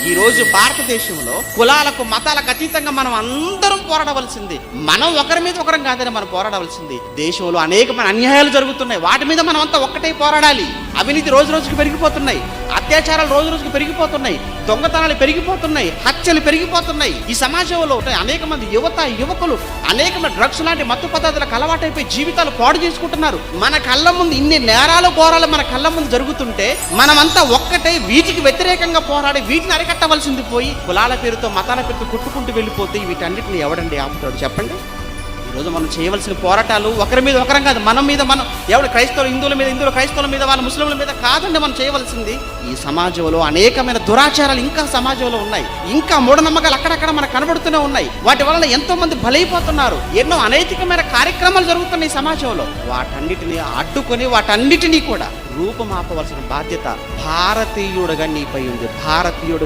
ఈ రోజు భారతదేశంలో కులాలకు మతాలకు అతీతంగా మనం అందరం పోరాడవలసింది. మనం ఒకరి మీద ఒకరం కాదని మనం పోరాడవలసింది. దేశంలో అనేకమైన అన్యాయాలు జరుగుతున్నాయి, వాటి మీద మనం అంతా ఒక్కటే పోరాడాలి. అవినీతి రోజు రోజుకి పెరిగిపోతున్నాయి, అత్యాచారాలు రోజు రోజుకి పెరిగిపోతున్నాయి, దొంగతనాలు పెరిగిపోతున్నాయి, హత్యలు పెరిగిపోతున్నాయి. ఈ సమాజంలో అనేక మంది యువకులు అనేకమైన డ్రగ్స్ లాంటి మత్తు పదార్థాలకు అలవాటైపోయి జీవితాలు పాడు చేసుకుంటున్నారు. మన కళ్ళ ముందు ఇన్ని నేరాలు ఘోరాలు మన కళ్ళ ముందు జరుగుతుంటే మనమంతా ఒక్కటే వీటికి వ్యతిరేకంగా పోరాడి వీటిని అరికట్టవలసింది పోయి కులాల పేరుతో మతాల పేరుతో కొట్టుకుంటూ వెళ్ళిపోతే వీటన్నిటిని ఎవడండి ఆపుతాడు చెప్పండి? ఈరోజు మనం చేయవలసిన పోరాటాలు ఒకరి మీద ఒకరం కాదు, మన మీద మనం. ఎవరు క్రైస్తవులు హిందువుల మీద, హిందువులు క్రైస్తవుల మీద, వాళ్ళ ముస్లింల మీద కాదండి మనం చేయవలసింది. ఈ సమాజంలో అనేకమైన దురాచారాలు ఇంకా సమాజంలో ఉన్నాయి, ఇంకా మూఢనమ్మకాలు అక్కడక్కడ మనకు కనబడుతూనే ఉన్నాయి. వాటి వలన ఎంతో మంది బలైపోతున్నారు, ఎన్నో అనైతికమైన కార్యక్రమాలు జరుగుతున్నాయి ఈ సమాజంలో. వాటన్నిటిని అడ్డుకొని వాటన్నిటినీ కూడా రూపమాపవలసిన బాధ్యత భారతీయుడుగా నీపై ఉంది. భారతీయుడు